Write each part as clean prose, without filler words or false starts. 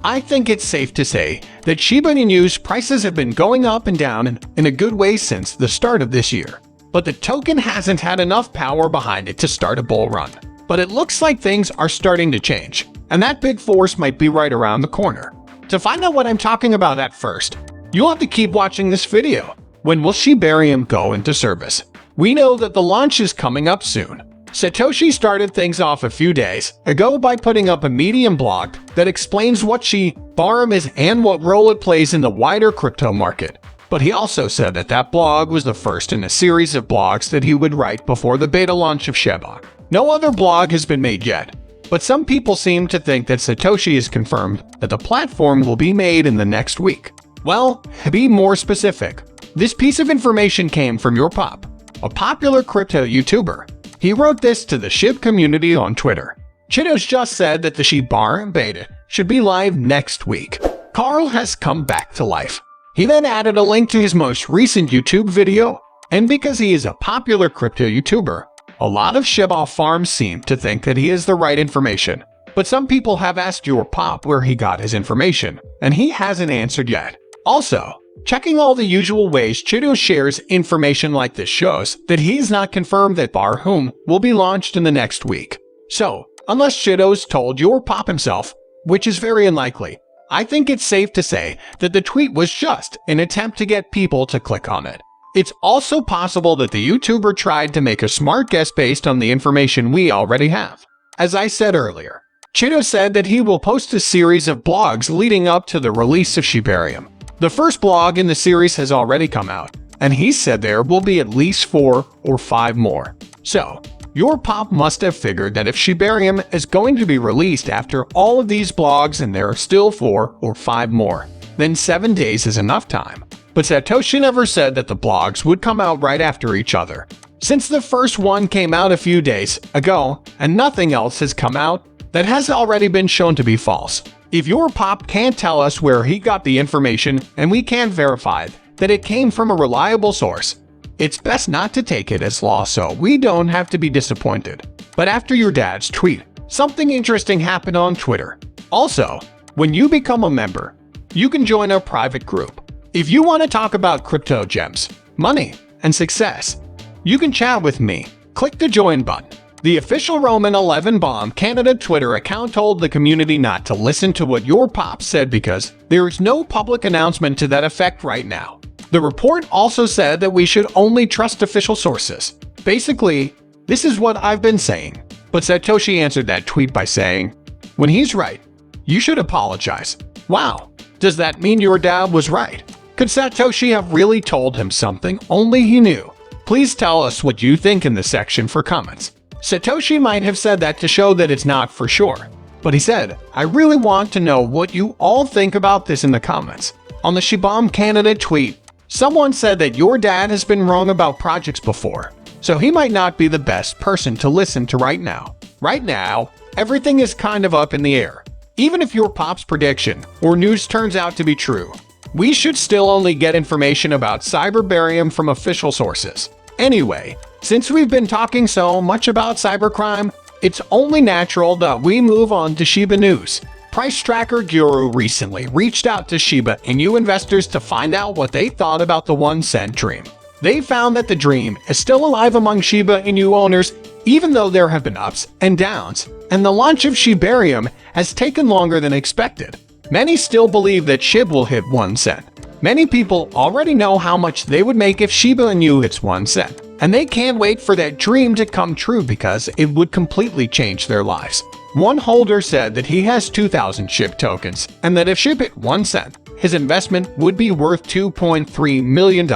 I think it's safe to say that Shiba Inu's prices have been going up and down in a good way since the start of this year. But the token hasn't had enough power behind it to start a bull run. But it looks like things are starting to change, and that big force might be right around the corner. To find out what I'm talking about at first, you'll have to keep watching this video. When will SHIBARIUM go into service? We know that the launch is coming up soon. Satoshi started things off a few days ago by putting up a Medium blog that explains what SHIBARIUM is and what role it plays in the wider crypto market. But he also said that that blog was the first in a series of blogs that he would write before the beta launch of SHIBA. No other blog has been made yet, but some people seem to think that Satoshi has confirmed that the platform will be made in the next week. Well, to be more specific, this piece of information came from your pop, a popular crypto YouTuber. He wrote this to the Shib community on Twitter. Chido's just said that the SHIBARIUM beta should be live next week. Carl has come back to life. He then added a link to his most recent YouTube video, and because he is a popular crypto YouTuber, a lot of Shiba farms seem to think that he has the right information. But some people have asked your pop where he got his information, and he hasn't answered yet. Also, checking all the usual ways Chido shares information like this shows that he's not confirmed that SHIBARIUM will be launched in the next week. So, unless Chido's told your pop himself, which is very unlikely, I think it's safe to say that the tweet was just an attempt to get people to click on it. It's also possible that the YouTuber tried to make a smart guess based on the information we already have. As I said earlier, Chido said that he will post a series of blogs leading up to the release of SHIBARIUM. The first blog in the series has already come out, and he said there will be at least 4 or 5 more. So, your pop must have figured that if SHIBARIUM is going to be released after all of these blogs and there are still 4 or 5 more, then 7 days is enough time. But Satoshi never said that the blogs would come out right after each other. Since the first one came out a few days ago, and nothing else has come out, that has already been shown to be false. If your pop can't tell us where he got the information and we can't verify that it came from a reliable source, it's best not to take it as law so we don't have to be disappointed. But after your dad's tweet, something interesting happened on Twitter. Also, when you become a member, you can join our private group. If you want to talk about crypto gems, money, and success, you can chat with me. Click the join button. The official Roman 11 Bomb Canada Twitter account told the community not to listen to what your pop said because there is no public announcement to that effect right now. The report also said that we should only trust official sources. Basically, this is what I've been saying. But Satoshi answered that tweet by saying, "When he's right, you should apologize." Wow, does that mean your dad was right? Could Satoshi have really told him something only he knew? Please tell us what you think in the section for comments. Satoshi might have said that to show that it's not for sure. But he said, "I really want to know what you all think about this in the comments." On the SHIBARIUM Canada tweet, someone said that your dad has been wrong about projects before, so he might not be the best person to listen to right now. Right now, everything is kind of up in the air. Even if your pop's prediction or news turns out to be true, we should still only get information about SHIBARIUM from official sources. Anyway, since we've been talking so much about cybercrime, it's only natural that we move on to Shiba news. Price Tracker Guru recently reached out to Shiba Inu investors to find out what they thought about the 1 cent dream. They found that the dream is still alive among Shiba Inu owners, even though there have been ups and downs, and the launch of SHIBARIUM has taken longer than expected. Many still believe that Shib will hit 1 cent. Many people already know how much they would make if Shiba Inu hits 1 cent, and they can't wait for that dream to come true because it would completely change their lives. One holder said that he has 2,000 Shib tokens, and that if Shib hit 1 cent, his investment would be worth $2.3 million.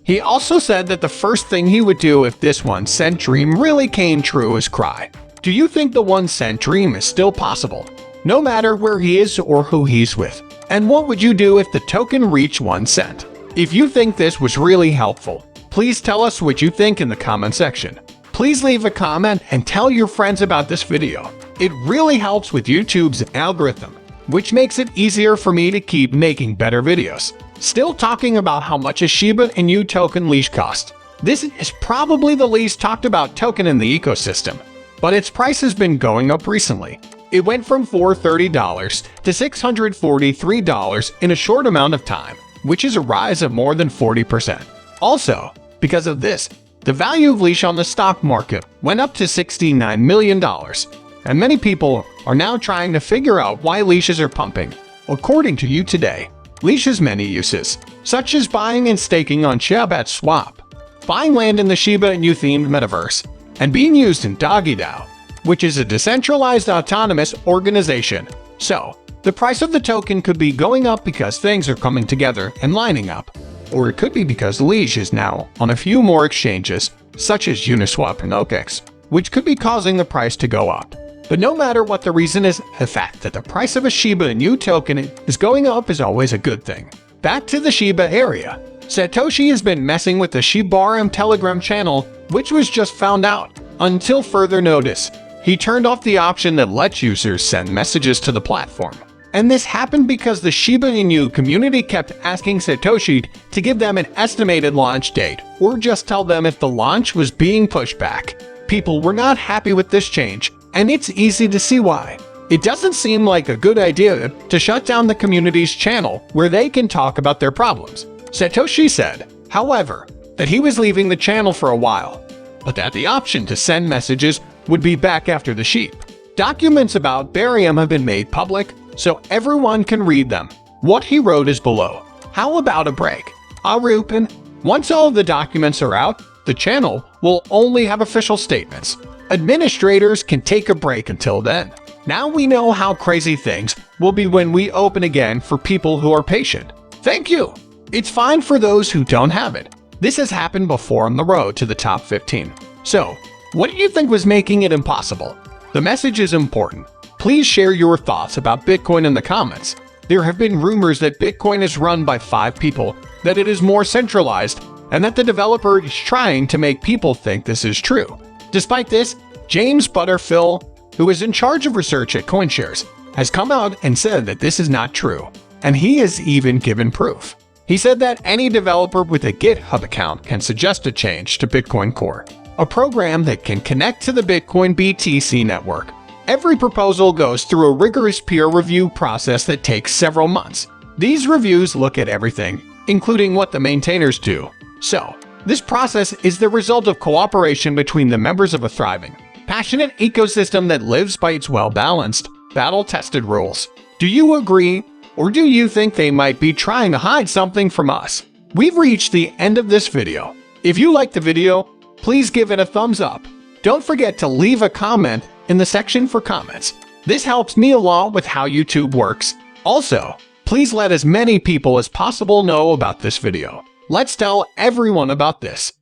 He also said that the first thing he would do if this 1 cent dream really came true is cry. Do you think the 1 cent dream is still possible, no matter where he is or who he's with? And what would you do if the token reached 1 cent? If you think this was really helpful, please tell us what you think in the comment section. Please leave a comment and tell your friends about this video. It really helps with YouTube's algorithm, which makes it easier for me to keep making better videos. Still talking about how much a Shiba Inu token leash cost. This is probably the least talked about token in the ecosystem, but its price has been going up recently. It went from $430 to $643 in a short amount of time, which is a rise of more than 40%. Also, because of this, the value of leash on the stock market went up to $69 million, and many people are now trying to figure out why leashes are pumping. According to You Today, leash has many uses, such as buying and staking on SHIB Swap, buying land in the Shiba Inu themed metaverse, and being used in DoggyDAO, which is a decentralized autonomous organization. So, the price of the token could be going up because things are coming together and lining up, or it could be because leash is now on a few more exchanges, such as Uniswap and OKX, which could be causing the price to go up. But no matter what the reason is, the fact that the price of a Shiba Inu token is going up is always a good thing. Back to the Shiba area. Satoshi has been messing with the SHIBARIUM Telegram channel, which was just found out. Until further notice, he turned off the option that lets users send messages to the platform. And this happened because the Shiba Inu community kept asking Satoshi to give them an estimated launch date, or just tell them if the launch was being pushed back. People were not happy with this change, and it's easy to see why. It doesn't seem like a good idea to shut down the community's channel where they can talk about their problems. Satoshi said, however, that he was leaving the channel for a while, but that the option to send messages would be back after the Shib. Documents about Barium have been made public, so everyone can read them. What he wrote is below. How about a break? Arupan, once all of the documents are out, the channel will only have official statements. Administrators can take a break until then. Now we know how crazy things will be when we open again for people who are patient. Thank you. It's fine for those who don't have it. This has happened before on the road to the top 15. So, what do you think was making it impossible? The message is important. Please share your thoughts about Bitcoin in the comments. There have been rumors that Bitcoin is run by 5 people, that it is more centralized, and that the developer is trying to make people think this is true. Despite this, James Butterfield, who is in charge of research at CoinShares, has come out and said that this is not true, and he has even given proof. He said that any developer with a GitHub account can suggest a change to Bitcoin Core, a program that can connect to the Bitcoin BTC network. Every proposal goes through a rigorous peer review process that takes several months. These reviews look at everything, including what the maintainers do. So, this process is the result of cooperation between the members of a thriving, passionate ecosystem that lives by its well-balanced, battle-tested rules. Do you agree, or do you think they might be trying to hide something from us? We've reached the end of this video. If you liked the video, please give it a thumbs up. Don't forget to leave a comment in the section for comments. This helps me a lot with how YouTube works. Also, please let as many people as possible know about this video. Let's tell everyone about this.